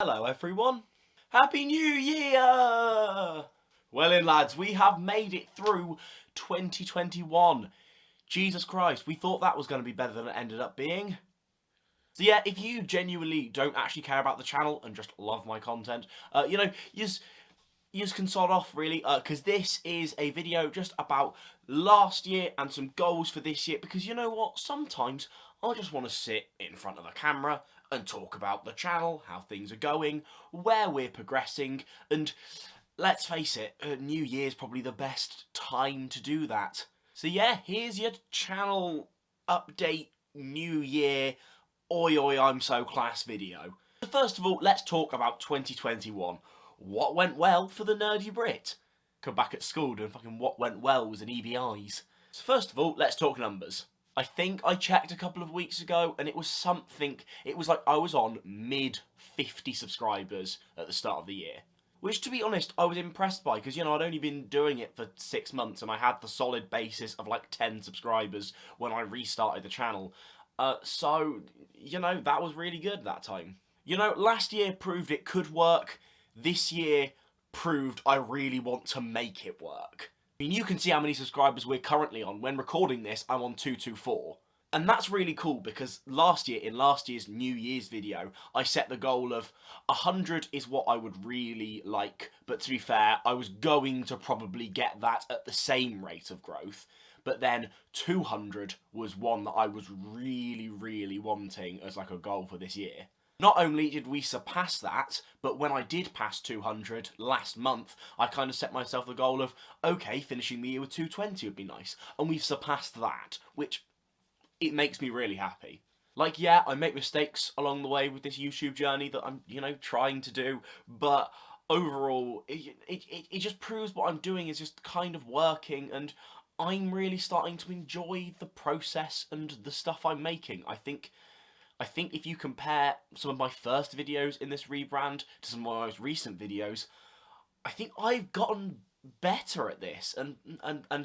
Hello everyone, Happy New Year! Well then lads, we have made it through 2021. Jesus Christ, we thought that was going to be better than it ended up being. So yeah, if you genuinely don't actually care about the channel and just love my content, you can sod off really, because this is a video just about last year and some goals for this year, because you know what, sometimes I just want to sit in front of the camera and talk about the channel, how things are going, where we're progressing, and let's face it, New Year's probably the best time to do that. So yeah, here's your channel update New Year, oi oi I'm so class video. First of all, let's talk about 2021. What went well for the Nerdy Brit? Come back at school doing fucking what went well was an EBIs. So first of all, let's talk numbers. I think I checked a couple of weeks ago and it was like I was on mid 50 subscribers at the start of the year. Which, to be honest, I was impressed by, because, I'd only been doing it for 6 months and I had the solid basis of like 10 subscribers when I restarted the channel. So, that was really good that time. Last year proved it could work. This year proved I really want to make it work. I mean, you can see how many subscribers we're currently on. When recording this, I'm on 224. And that's really cool because in last year's New Year's video, I set the goal of 100 is what I would really like. But to be fair, I was going to probably get that at the same rate of growth. But then 200 was one that I was really, really wanting as like a goal for this year. Not only did we surpass that, but when I did pass 200 last month, I kind of set myself the goal of, okay, finishing the year with 220 would be nice. And we've surpassed that, which it makes me really happy. Like, yeah, I make mistakes along the way with this YouTube journey that I'm, trying to do, but overall, it just proves what I'm doing is just kind of working, and I'm really starting to enjoy the process and the stuff I'm making. I think if you compare some of my first videos in this rebrand to some of my most recent videos, I think I've gotten better at this, and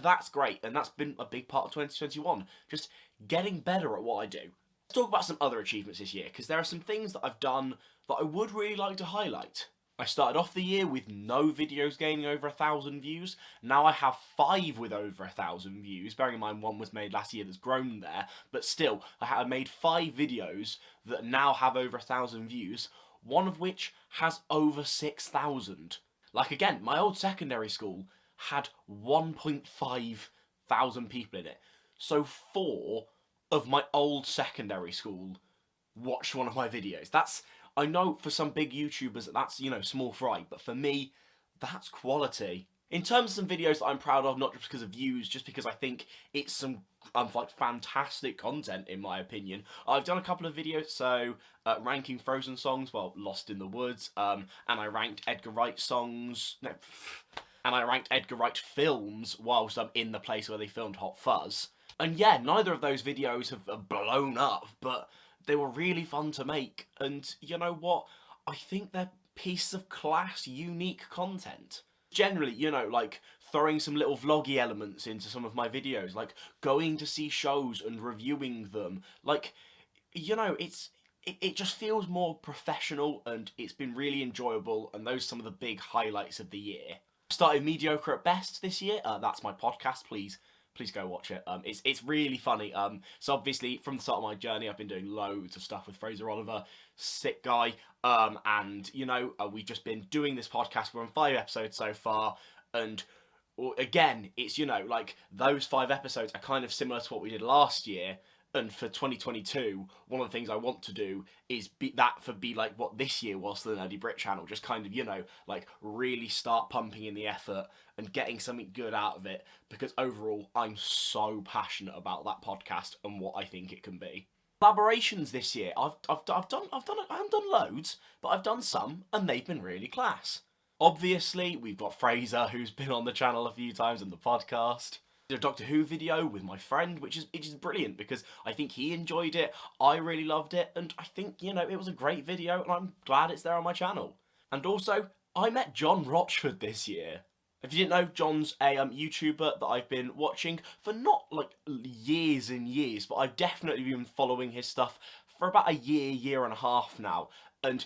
that's great, and that's been a big part of 2021, just getting better at what I do. Let's talk about some other achievements this year, because there are some things that I've done that I would really like to highlight. I started off the year with no videos gaining over 1,000 views. Now I have 5 with over 1,000 views, bearing in mind one was made last year that's grown there, but still, I made 5 videos that now have over 1,000 views, one of which has over 6,000. Like, again, my old secondary school had 1.5 thousand people in it. So 4 of my old secondary school watched one of my videos. I know for some big YouTubers that's, small fry, but for me, that's quality. In terms of some videos that I'm proud of, not just because of views, just because I think it's some fantastic content, in my opinion. I've done a couple of videos, so ranking Frozen songs, well, Lost in the Woods, and I ranked Edgar Wright songs, and I ranked Edgar Wright films whilst I'm in the place where they filmed Hot Fuzz. And yeah, neither of those videos have blown up, but they were really fun to make, and you know what? I think they're pieces of class, unique content. Generally, like throwing some little vloggy elements into some of my videos, like going to see shows and reviewing them. Like, it just feels more professional, and it's been really enjoyable, and those are some of the big highlights of the year. Started Mediocre at Best this year. That's my podcast, please go watch it. It's really funny. So obviously from the start of my journey, I've been doing loads of stuff with Fraser Oliver, sick guy. And we've just been doing this podcast. We're on 5 episodes so far, and again, it's like those 5 episodes are kind of similar to what we did last year. And for 2022, one of the things I want to do is be like what this year was for the Nerdy Brit Channel. Just kind of, like really start pumping in the effort and getting something good out of it. Because overall, I'm so passionate about that podcast and what I think it can be. Collaborations this year, I haven't done loads, but I've done some, and they've been really class. Obviously, we've got Fraser, who's been on the channel a few times in the podcast. A Doctor Who video with my friend, which is brilliant because I think he enjoyed it, I really loved it, and I think, it was a great video, and I'm glad it's there on my channel. And also, I met John Rochford this year. If you didn't know, John's a YouTuber that I've been watching for not like years and years, but I've definitely been following his stuff for about a year and a half now. and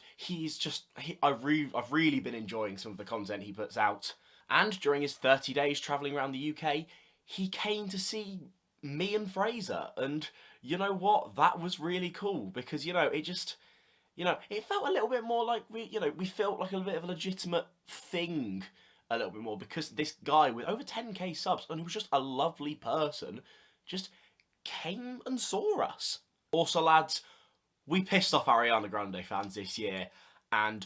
I've really been enjoying some of the content he puts out. And during his 30 days travelling around the UK, he came to see me and Fraser, and you know what? That was really cool, because, you know, it felt a little bit more like we felt like a bit of a legitimate thing a little bit more, because this guy with over 10k subs, and he was just a lovely person, just came and saw us. Also, lads, we pissed off Ariana Grande fans this year, and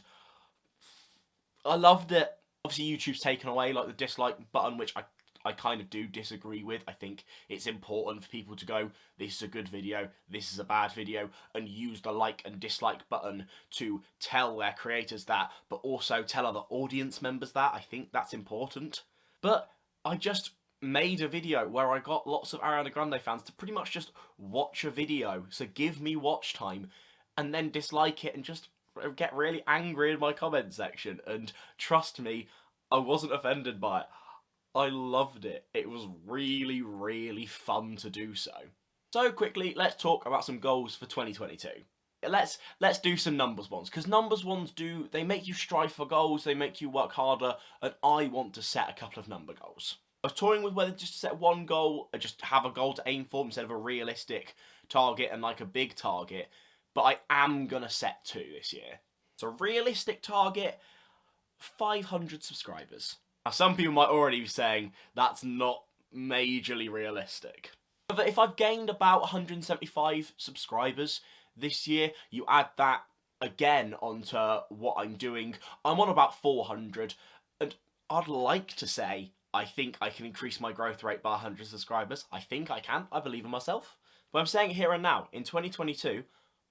I loved it. Obviously, YouTube's taken away like the dislike button, which I kind of do disagree with. I think it's important for people to go, this is a good video, this is a bad video, and use the like and dislike button to tell their creators that, but also tell other audience members that. I think that's important. But I just made a video where I got lots of Ariana Grande fans to pretty much just watch a video, so give me watch time, and then dislike it and just get really angry in my comment section. And trust me, I wasn't offended by it. I loved it. It was really, really fun to do so. So quickly, let's talk about some goals for 2022. Let's do some numbers ones, because numbers ones they make you strive for goals, they make you work harder, and I want to set a couple of number goals. I was toying with whether just to set one goal, or just have a goal to aim for instead of a realistic target and like a big target, but I am gonna set 2 this year. So realistic target, 500 subscribers. Now, some people might already be saying that's not majorly realistic. But if I've gained about 175 subscribers this year, you add that again onto what I'm doing, I'm on about 400, and I'd like to say I think I can increase my growth rate by 100 subscribers. I think I can. I believe in myself. But I'm saying it here and now, in 2022,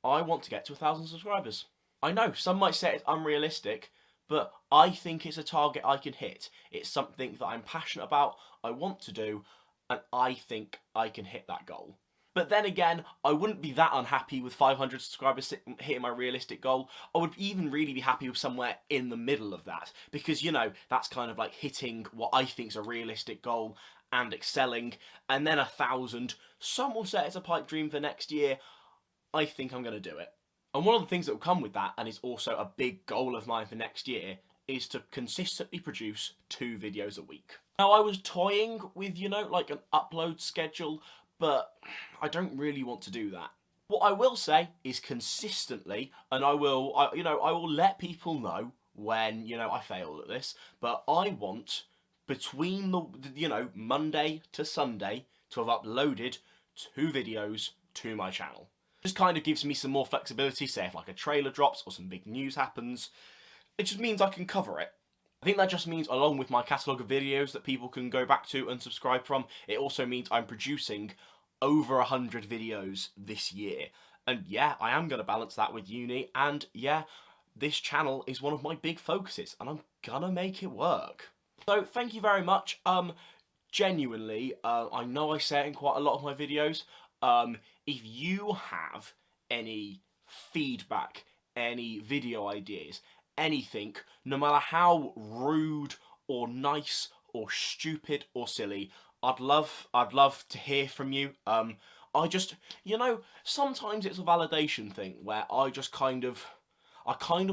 I want to get to 1,000 subscribers. I know, some might say it's unrealistic, but I think it's a target I can hit. It's something that I'm passionate about, I want to do, and I think I can hit that goal. But then again, I wouldn't be that unhappy with 500 subscribers hitting my realistic goal. I would even really be happy with somewhere in the middle of that, because, you know, that's kind of like hitting what I think is a realistic goal and excelling. And then 1,000, some will say it's a pipe dream for next year. I think I'm going to do it. And one of the things that will come with that, and is also a big goal of mine for next year, is to consistently produce 2 videos a week. Now, I was toying with, you know, like an upload schedule, but I don't really want to do that. What I will say is consistently, and I will let people know when, you know, I failed at this, but I want between Monday to Sunday to have uploaded 2 videos to my channel. Just kind of gives me some more flexibility, say if like a trailer drops or some big news happens. It just means I can cover it. I think that just means, along with my catalogue of videos that people can go back to and subscribe from, it also means I'm producing over 100 videos this year. And yeah, I am going to balance that with uni, and yeah, this channel is one of my big focuses, and I'm gonna make it work. So thank you very much. Genuinely, I know I say it in quite a lot of my videos, if you have any feedback, any video ideas, anything, no matter how rude or nice or stupid or silly, I'd love to hear from you. I just, you know, sometimes it's a validation thing where I kind of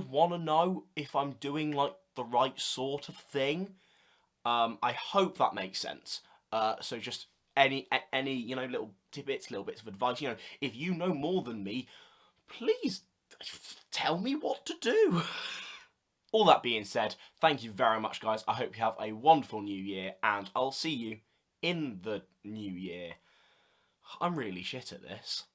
want to know if I'm doing like the right sort of thing. I hope that makes sense. So just any you know, little tidbits, little bits of advice. You know, if you know more than me, please tell me what to do. All that being said, thank you very much, guys. I hope you have a wonderful new year, and I'll see you in the new year. I'm really shit at this.